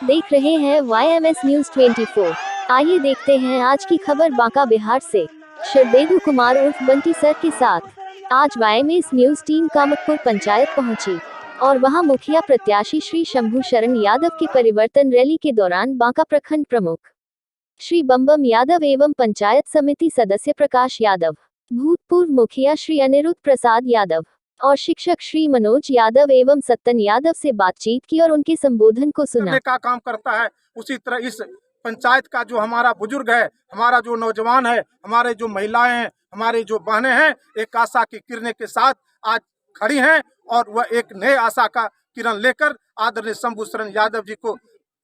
देख रहे हैं YMS न्यूज 24। आइए देखते हैं आज की खबर बांका बिहार से। शरदेदु कुमार उर्फ बंटी सर के साथ आज YMS news team Kamatapur panchayat पहुंची और वहां मुखिया प्रत्याशी श्री शंभू शरण यादव की परिवर्तन रैली के दौरान बांका प्रखंड प्रमुख श्री बम यादव एवं पंचायत समिति सदस्य प्रकाश यादव, भूतपूर्व मुखिया श्री अनिरुद्ध प्रसाद यादव और शिक्षक श्री मनोज यादव एवं सत्तन यादव से बातचीत की और उनके संबोधन को सुना। का काम करता है उसी तरह इस पंचायत का जो हमारा बुजुर्ग है, हमारा जो नौजवान है, हमारे जो महिलाएं हैं, हमारे जो बहनें हैं, एक आशा की किरणें के साथ आज खड़ी हैं और वह एक नए आशा का किरण लेकर आदरणीय शंभू शरण यादव जी को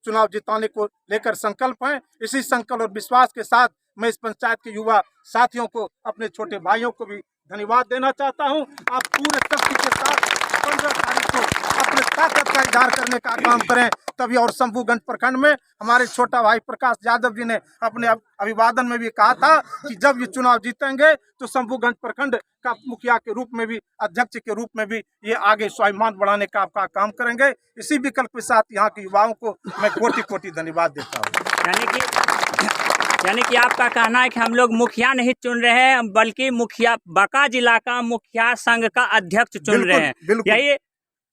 चुनाव जिताने को लेकर संकल्प हैं। इसी संकल्प और विश्वास के साथ मैं इस पंचायत के युवा साथियों को, अपने छोटे भाइयों को भी धन्यवाद देना चाहता हूं। आप पूरे शक्ति के साथ 15 तारीख को अपने ताकत का इजहार करने का काम करें तभी। और शंभूगंज प्रखंड में हमारे छोटा भाई प्रकाश यादव जी ने अपने अभिवादन में भी कहा था कि जब ये चुनाव जीतेंगे तो शंभूगंज प्रखंड का मुखिया के रूप में भी, अध्यक्ष के रूप में भी ये आगे स्वाभिमान बढ़ाने का आपका काम करेंगे। इसी विकल्प के साथ यहाँ के युवाओं को मैं कोटि कोटि धन्यवाद देता हूँ। यानी कि आपका कहना है कि हम लोग मुखिया नहीं चुन रहे हैं बल्कि मुखिया बांका जिला का मुखिया संघ का अध्यक्ष चुन रहे हैं। यही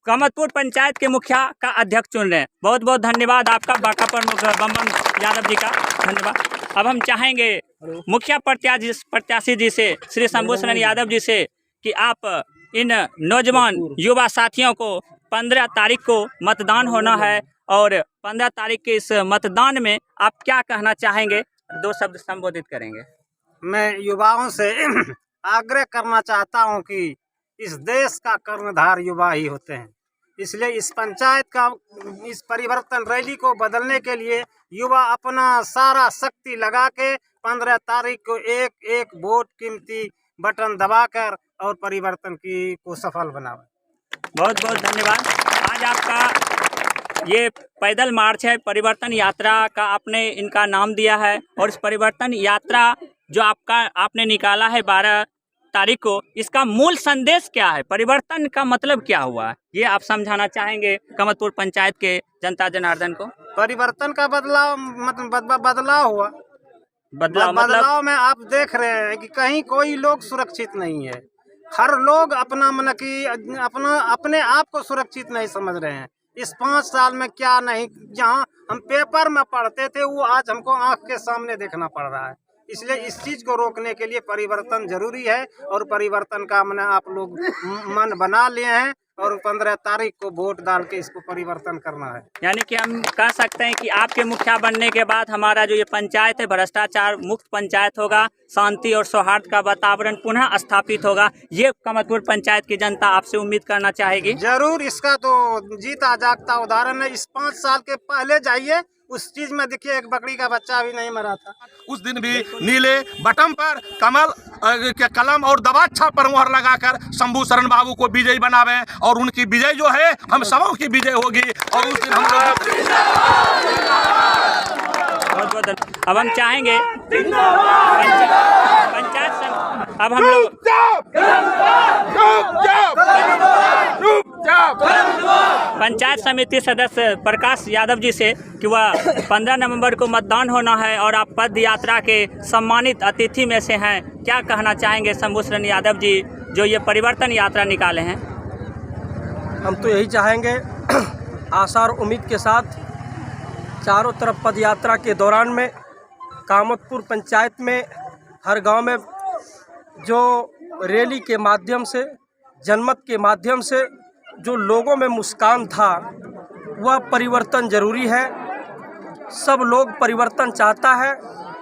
कामतपुर पंचायत के मुखिया का अध्यक्ष चुन रहे हैं। बहुत बहुत धन्यवाद आपका बांका प्रमुख बम यादव जी का धन्यवाद। अब हम चाहेंगे मुखिया प्रत्याशी जी से, श्री शंभू शरण यादव जी से, कि आप इन नौजवान युवा साथियों को 15 तारीख को मतदान होना है और 15 तारीख के इस मतदान में आप क्या कहना चाहेंगे? 2 शब्द संबोधित करेंगे। मैं युवाओं से आग्रह करना चाहता हूं कि इस देश का कर्णधार युवा ही होते हैं, इसलिए इस पंचायत का इस परिवर्तन रैली को बदलने के लिए युवा अपना सारा शक्ति लगा के 15 तारीख को एक एक वोट कीमती बटन दबाकर और परिवर्तन को सफल बनावे। बहुत बहुत धन्यवाद। आज आपका ये पैदल मार्च है, परिवर्तन यात्रा का आपने इनका नाम दिया है और इस परिवर्तन यात्रा जो आपने निकाला है 12 तारीख को, इसका मूल संदेश क्या है? परिवर्तन का मतलब क्या हुआ है, ये आप समझाना चाहेंगे कामतपुर पंचायत के जनता जनार्दन को? परिवर्तन का बदलाव मतलब बदलाव हुआ। बदलाव में आप देख रहे हैं कि कहीं कोई लोग सुरक्षित नहीं है। हर लोग अपने आप को सुरक्षित नहीं समझ रहे हैं। इस 5 साल में क्या नहीं, जहां हम पेपर में पढ़ते थे वो आज हमको आंख के सामने देखना पड़ रहा है। इसलिए इस चीज को रोकने के लिए परिवर्तन जरूरी है और परिवर्तन का आप लोग मन बना लिए हैं और 15 तारीख को वोट डाल के इसको परिवर्तन करना है। यानी कि हम कह सकते हैं कि आपके मुखिया बनने के बाद हमारा जो ये पंचायत है भ्रष्टाचार मुक्त पंचायत होगा, शांति और सौहार्द का वातावरण पुनः स्थापित होगा। ये कामतपुर पंचायत की जनता आपसे उम्मीद करना चाहेगी। जरूर, इसका तो जीता जागता उदाहरण है। इस 5 साल के पहले जाइए, उस चीज में देखिए एक बकरी का बच्चा भी नहीं मरा था। उस दिन भी नीले बटन पर कमल के कलम और दबाच्छा पर मुहर लगाकर शंभू शरण बाबू को विजयी बनावे और उनकी विजय जो है हम सबों की विजय होगी। और उस दिन हम लोग अब हम चाहेंगे पंचायत अब हम लोग पंचायत समिति सदस्य प्रकाश यादव जी से कि वह 15 नवंबर को मतदान होना है और आप पद यात्रा के सम्मानित अतिथि में से हैं, क्या कहना चाहेंगे शंभू शरण यादव जी जो ये परिवर्तन यात्रा निकाले हैं? हम तो यही चाहेंगे, आशा और उम्मीद के साथ चारों तरफ पद यात्रा के दौरान में कामतपुर पंचायत में हर गांव में जो रैली के माध्यम से, जनमत के माध्यम से जो लोगों में मुस्कान था, वह परिवर्तन जरूरी है। सब लोग परिवर्तन चाहता है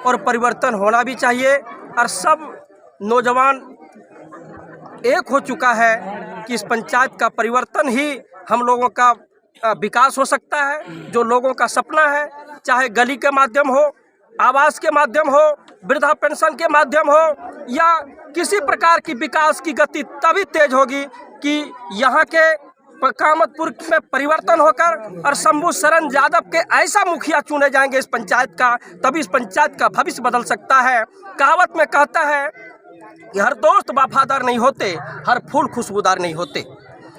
और परिवर्तन होना भी चाहिए और सब नौजवान एक हो चुका है कि इस पंचायत का परिवर्तन ही हम लोगों का विकास हो सकता है। जो लोगों का सपना है, चाहे गली के माध्यम हो, आवास के माध्यम हो, वृद्धा पेंशन के माध्यम हो या किसी प्रकार की विकास की गति तभी तेज होगी कि यहाँ के कामतपुर में परिवर्तन होकर और शंभू शरण यादव के ऐसा मुखिया चुने जाएंगे इस पंचायत का, तभी इस पंचायत का भविष्य बदल सकता है। कहावत में कहता है कि हर दोस्त वफादार नहीं होते, हर फूल खुशबूदार नहीं होते।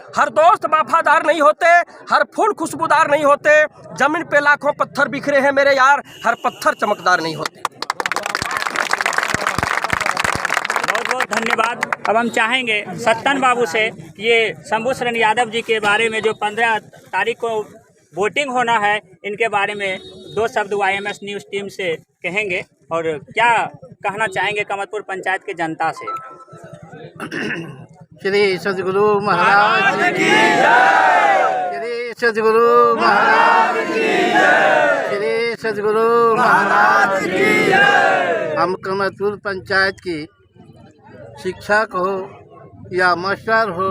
हर दोस्त वफादार नहीं होते, हर फूल खुशबूदार नहीं होते, जमीन पे लाखों पत्थर बिखरे हैं मेरे यार, हर पत्थर चमकदार नहीं होते। बहुत बहुत धन्यवाद। अब हम चाहेंगे सत्तन बाबू से ये शंभू शरण यादव जी के बारे में जो 15 तारीख को वोटिंग होना है, इनके बारे में 2 शब्द YMS न्यूज़ टीम से कहेंगे और क्या कहना चाहेंगे कमतपुर पंचायत के जनता से। श्री सद्गुरु महाराज की जय। श्री सद्गुरु महाराज की जय। श्री सद्गुरु महाराज की जय। हम कमतपुर पंचायत की शिक्षक हो या मास्टर हो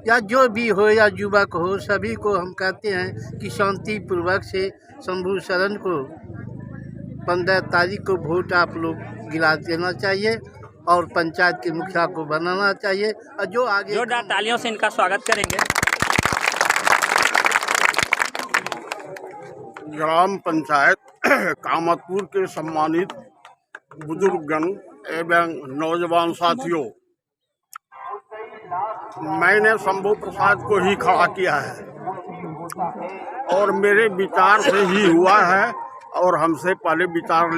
या जो भी हो या युवक हो, सभी को हम कहते हैं कि शांति पूर्वक से शंभू शरण को 15 तारीख को वोट आप लोग गिरा देना चाहिए और पंचायत के मुखिया को बनाना चाहिए। और जो आगे जोरदार तालियों से इनका स्वागत करेंगे। ग्राम पंचायत कामतपुर के सम्मानित बुजुर्गगण एवं नौजवान साथियों, मैंने शंभू प्रसाद को ही खड़ा किया है और मेरे विचार से ही हुआ है और हमसे पहले विचार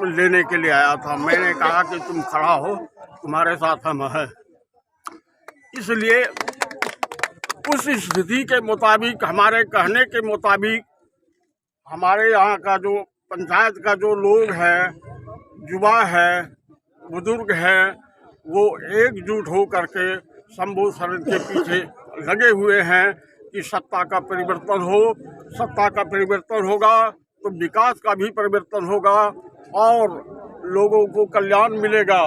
लेने के लिए आया था। मैंने कहा कि तुम खड़ा हो, तुम्हारे साथ हम हैं। इसलिए उस स्थिति के मुताबिक, हमारे कहने के मुताबिक, हमारे यहाँ का जो पंचायत का जो लोग हैं, युवा है, बुजुर्ग हैं, वो एकजुट हो करके शंभू शरण के पीछे लगे हुए हैं कि सत्ता का परिवर्तन हो। सत्ता का परिवर्तन होगा तो विकास का भी परिवर्तन होगा और लोगों को कल्याण मिलेगा।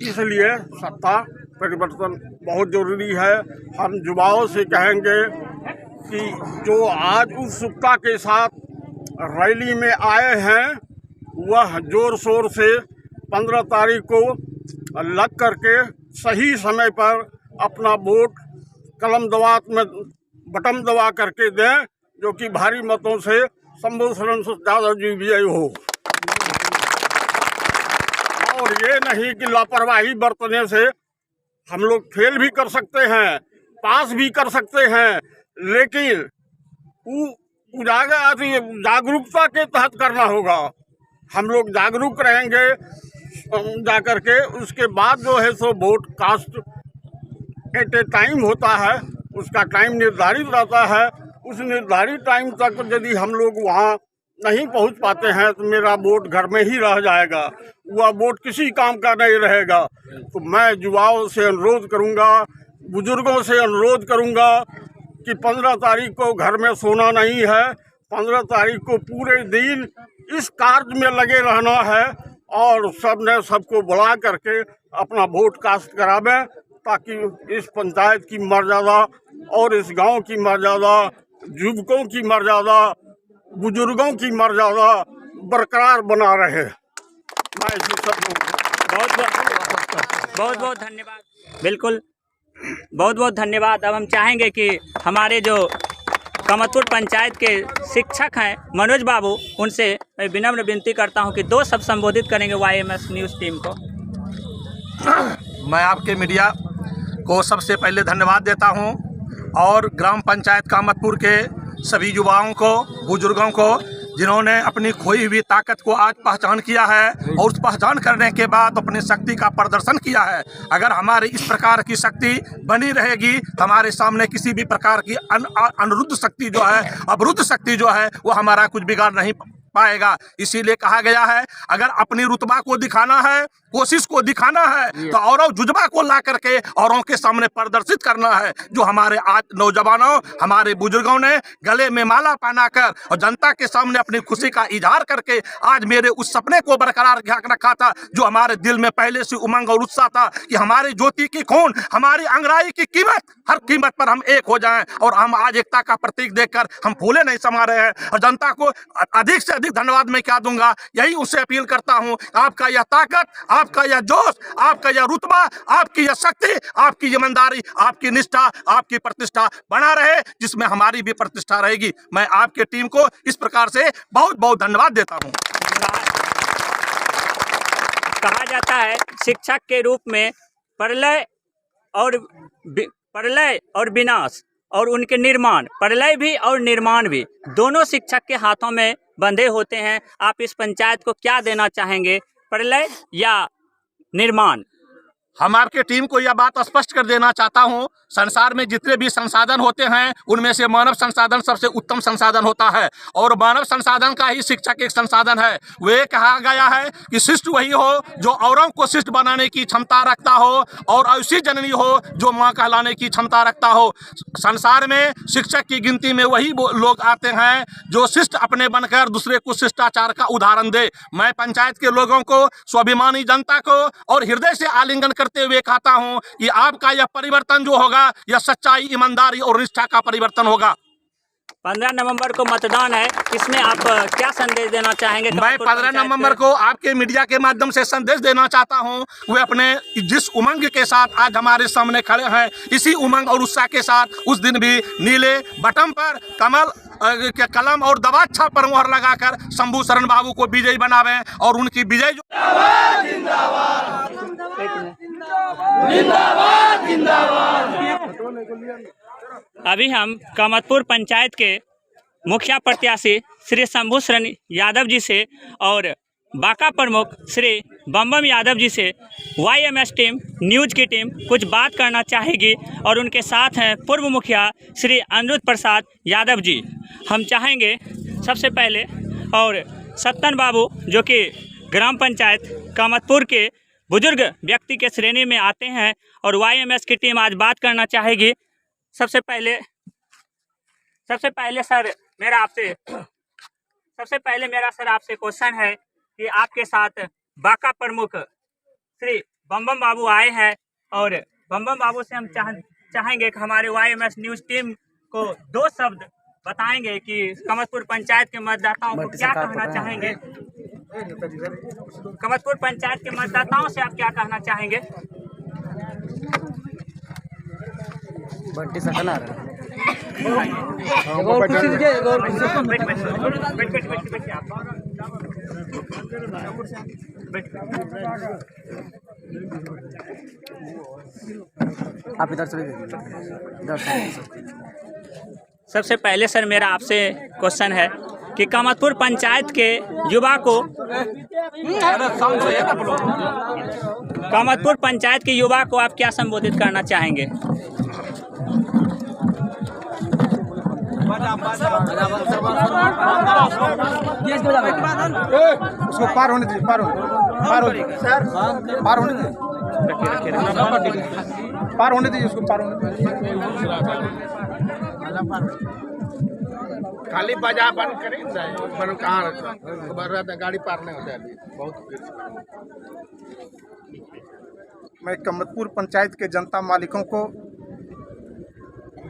इसलिए सत्ता परिवर्तन बहुत ज़रूरी है। हम युवाओं से कहेंगे कि जो आज उत्सुकता के साथ रैली में आए हैं, वह जोर शोर से 15 तारीख को लग करके सही समय पर अपना वोट कलम दबात में बटन दबा करके दें, जो कि भारी मतों से शंभू शरण यादव जी विजयी हो। और ये नहीं कि लापरवाही बरतने से हम लोग फेल भी कर सकते हैं, पास भी कर सकते हैं, लेकिन उजागर जागरूकता के तहत करना होगा। हम लोग जागरूक रहेंगे जा करके, उसके बाद जो है सो vote cast at a time होता है, उसका टाइम निर्धारित रहता है। उस निर्धारित टाइम तक यदि हम लोग वहाँ नहीं पहुँच पाते हैं तो मेरा वोट घर में ही रह जाएगा, वह वोट किसी काम का नहीं रहेगा। तो मैं युवाओं से अनुरोध करूँगा, बुजुर्गों से अनुरोध करूँगा कि 15 तारीख को घर में सोना नहीं है। 15 तारीख को पूरे दिन इस कार्य में लगे रहना है और सब ने सबको बुला करके अपना वोट कास्ट करावें, ताकि इस पंचायत की मर्यादा और इस गांव की मर्यादा, युवकों की मर्यादा, बुजुर्गों की मर्यादा बरकरार बना रहे। मैं इसी सब बहुत बहुत धन्यवाद। बिल्कुल, बहुत बहुत धन्यवाद। अब हम चाहेंगे कि हमारे जो कमतपुर पंचायत के शिक्षक हैं मनोज बाबू, उनसे मैं विनम्र विनती करता हूं कि 2 शब्द संबोधित करेंगे YMS न्यूज़ टीम को। मैं आपके मीडिया को सबसे पहले धन्यवाद देता हूं और ग्राम पंचायत कामतपुर के सभी युवाओं को, बुजुर्गों को, जिन्होंने अपनी खोई हुई ताकत को आज पहचान किया है और उस पहचान करने के बाद अपनी शक्ति का प्रदर्शन किया है। अगर हमारी इस प्रकार की शक्ति बनी रहेगी, हमारे सामने किसी भी प्रकार की अनुरुद्ध शक्ति जो है, अवरुद्ध शक्ति जो है, वो हमारा कुछ बिगाड़ नहीं पाएगा। इसीलिए कहा गया है, अगर अपनी रुतबा को दिखाना है, कोशिश को दिखाना है, तो औरों जुज्बा को ला करके औरों के सामने प्रदर्शित करना है। जो हमारे आज नौजवानों, हमारे बुजुर्गों ने गले में माला पहनाकर और जनता के सामने अपनी खुशी का इजहार करके आज मेरे उस सपने को बरकरार रखा था, जो हमारे दिल में पहले से उमंग और उत्साह था कि हमारी ज्योति की खून, हमारी अंगड़ाई की कीमत, हर कीमत पर हम एक हो जाएं। और हम आज एकता का प्रतीक देखकर हम फूले नहीं समा रहे हैं। और जनता को अधिक से अधिक धन्यवाद मैं क्या दूंगा, यही उससे अपील करता हूं। आपका यह ताकत, आपका यह जोश, आपका यह रुतबा, आपकी यह शक्ति, आपकी ईमानदारी, आपकी निष्ठा, आपकी प्रतिष्ठा बना रहे, जिसमें हमारी भी प्रतिष्ठा रहेगी। मैं आपके टीम को इस प्रकार से बहुत बहुत धन्यवाद देता हूं। कहा जाता है शिक्षक के रूप में प्रलय और प्रलय और विनाश और उनके निर्माण, प्रलय भी और निर्माण भी दोनों शिक्षक के हाथों में बंधे होते हैं। आप इस पंचायत को क्या देना चाहेंगे, प्रलय या निर्माण? हम आपके टीम को यह बात स्पष्ट कर देना चाहता हूं, संसार में जितने भी संसाधन होते हैं उनमें से मानव संसाधन सबसे उत्तम संसाधन होता है और मानव संसाधन का ही शिक्षक एक संसाधन है। वे कहा गया है कि शिष्ट वही हो जो औरों को शिष्ट बनाने की क्षमता रखता हो और ऐसी जननी हो जो माँ कहलाने की क्षमता रखता हो। संसार में शिक्षक की गिनती में वही लोग आते हैं जो शिष्ट अपने बनकर दूसरे को शिष्टाचार का उदाहरण दे। मैं पंचायत के लोगों को, स्वाभिमानी जनता को और हृदय से आलिंगन करते हुए कहता हूं कि आपका यह परिवर्तन जो होगा यह सच्चाई, ईमानदारी और निष्ठा का परिवर्तन होगा। 15 नवंबर को मतदान है, इसमें आप क्या संदेश देना चाहेंगे? मैं 15 नवंबर को आपके मीडिया के माध्यम से संदेश देना चाहता हूं, वे अपने जिस उमंग के साथ आज हमारे सामने खड़े हैं, इसी उमंग और उत्साह के साथ उस दिन भी नीले बटन पर कमल के कलम और दबाच्छा पर मुहर लगाकर शंभू शरण बाबू को विजयी बनावें और उनकी विजय जो अभी हम कामतपुर पंचायत के मुखिया प्रत्याशी श्री शंभू शरण यादव जी से और बाका प्रमुख श्री बम यादव जी से YMS टीम, न्यूज़ की टीम कुछ बात करना चाहेगी और उनके साथ हैं पूर्व मुखिया श्री अनिरुद्ध प्रसाद यादव जी। हम चाहेंगे सबसे पहले और सत्तन बाबू जो कि ग्राम पंचायत कामतपुर के बुजुर्ग व्यक्ति के श्रेणी में आते हैं और YMS की टीम आज बात करना चाहेगी। सबसे पहले सर मेरा आपसे क्वेश्चन है कि आपके साथ बाका प्रमुख श्री बम बाबू आए हैं और बम बाबू से हम चाहेंगे कि हमारे YMS न्यूज़ टीम को 2 शब्द बताएंगे कि कामतपुर पंचायत के मतदाताओं को क्या कहना चाहेंगे। कामतपुर पंचायत के मतदाताओं से आप क्या कहना चाहेंगे? आप इधर चले सबसे पहले सर मेरा आपसे क्वेश्चन है कि कामतपुर पंचायत के युवा को आप क्या संबोधित करना चाहेंगे? उसको पार होने दीजिए, पार होने दीजिए उसको पार होने दीजिए। खाली बाजार बंद करें कहाँ गाड़ी पार नहीं होता है बहुत। मैं कामतपुर पंचायत के जनता मालिकों को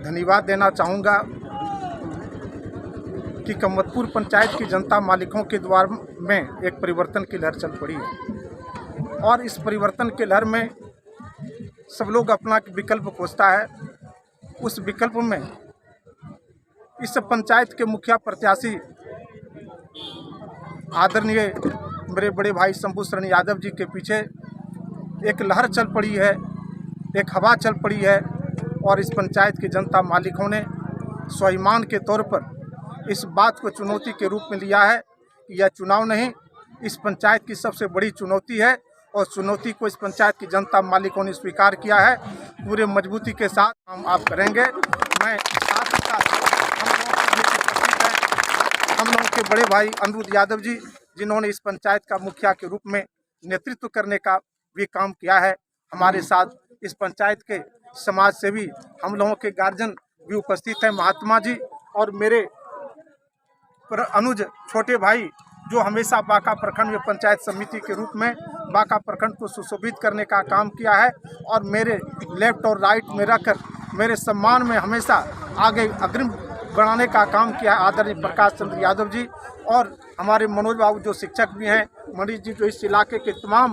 धन्यवाद देना चाहूँगा कि कामतपुर पंचायत की जनता मालिकों के द्वार में एक परिवर्तन की लहर चल पड़ी है और इस परिवर्तन के लहर में सब लोग अपना विकल्प खोजता है। उस विकल्प में इस पंचायत के मुखिया प्रत्याशी आदरणीय मेरे बड़े भाई शंभू शरण यादव जी के पीछे एक लहर चल पड़ी है, एक हवा चल पड़ी है और इस पंचायत के जनता मालिकों ने स्वाभिमान के तौर पर इस बात को चुनौती के रूप में लिया है कि यह चुनाव नहीं, इस पंचायत की सबसे बड़ी चुनौती है और चुनौती को इस पंचायत की जनता मालिकों ने स्वीकार किया है। पूरे मजबूती के साथ हम आप करेंगे। मैं साथ ही साथ हम लोगों के बड़े भाई अनिरुद्ध यादव जी जिन्होंने इस पंचायत का मुखिया के रूप में नेतृत्व करने का भी काम किया है, हमारे साथ इस पंचायत के समाज सेवी हम लोगों के गार्जियन भी उपस्थित हैं, महात्मा जी और मेरे अनुज छोटे भाई जो हमेशा बाका प्रखंड में पंचायत समिति के रूप में बाका प्रखंड को सुशोभित करने का काम किया है और मेरे लेफ्ट और राइट में रखकर मेरे सम्मान में हमेशा आगे अग्रिम बढ़ाने का काम किया है आदरणीय प्रकाश चंद्र यादव जी और हमारे मनोज बाबू जो शिक्षक भी हैं, मनीष जी, जो इस इलाके के तमाम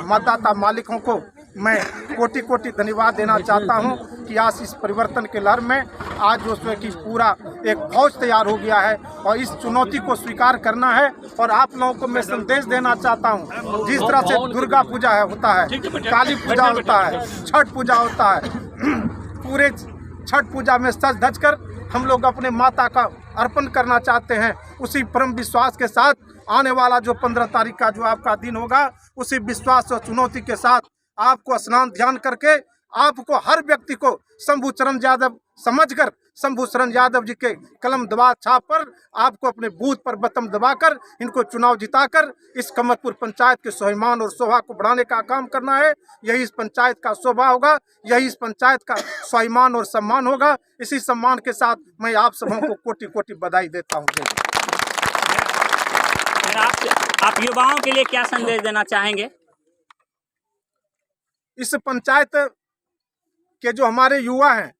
मतदाता मालिकों को मैं कोटि कोटि धन्यवाद देना चाहता हूं कि आज इस परिवर्तन के लहर में आज जो उसमें कि पूरा एक फौज तैयार हो गया है और इस चुनौती को स्वीकार करना है। और आप लोगों को मैं संदेश देना चाहता हूं, जिस तरह से दुर्गा पूजा होता है, काली पूजा होता है, छठ पूजा होता है, पूरे छठ पूजा में सज धज कर हम लोग अपने माता का अर्पण करना चाहते हैं। उसी परम विश्वास के साथ आने वाला जो 15 तारीख का जो आपका दिन होगा, उसी विश्वास और चुनौती के साथ आपको स्नान ध्यान करके आपको हर व्यक्ति को शंभू चरण यादव समझकर शंभू चरण यादव जी के कलम दबा छाप पर आपको अपने बूथ पर बटन दबाकर इनको चुनाव जिताकर इस कमतपुर पंचायत के स्वाभिमान और शोभा को बढ़ाने का काम करना है। यही इस पंचायत का शोभा होगा, यही इस पंचायत का स्वाभिमान और सम्मान होगा। इसी सम्मान के साथ मैं आप सबों को कोटि कोटि बधाई देता हूँ। आप युवाओं के लिए क्या संदेश देना चाहेंगे? इस पंचायत के जो हमारे युवा हैं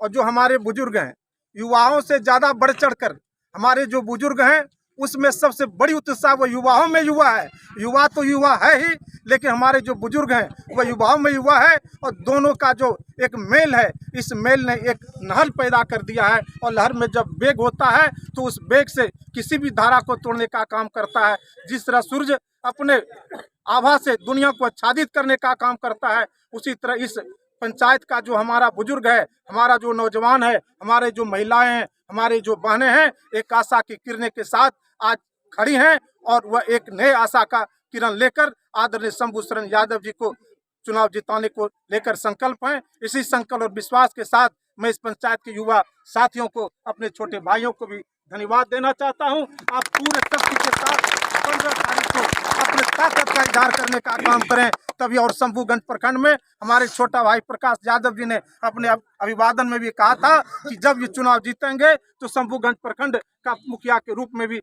और जो हमारे बुजुर्ग हैं, युवाओं से ज़्यादा बढ़ चढ़कर हमारे जो बुजुर्ग हैं उसमें सबसे बड़ी उत्साह वो युवाओं में युवा है। युवा तो युवा है ही, लेकिन हमारे जो बुजुर्ग हैं वह युवाओं में युवा है। और दोनों का जो एक मेल है, इस मेल ने एक नहर पैदा कर दिया है। और लहर में जब वेग होता है तो उस वेग से किसी भी धारा को तोड़ने का काम करता है। जिस तरह सूर्य अपने आभा से दुनिया को आच्छादित करने का काम करता है, उसी तरह इस पंचायत का जो हमारा बुजुर्ग है, हमारा जो नौजवान है, हमारे जो महिलाएं हैं, हमारे जो बहनें हैं, एक आशा की किरणें के साथ आज खड़ी हैं। और वह एक नए आशा का किरण लेकर आदरणीय शंभू चरण यादव जी को चुनाव जिताने को लेकर संकल्प हैं। इसी संकल्प और विश्वास के साथ मैं इस पंचायत के युवा साथियों को, अपने छोटे भाइयों को भी धन्यवाद देना चाहता हूं। आप पूरे शक्ति के साथ 15 तारीख को अपने ताकत का इजहार करने का काम करें। तभी और शंभूगंज प्रखंड में हमारे छोटा भाई प्रकाश यादव जी ने अपने अभिवादन में भी कहा था कि जब ये चुनाव जीतेंगे तो शंभूगंज प्रखंड का मुखिया के रूप में भी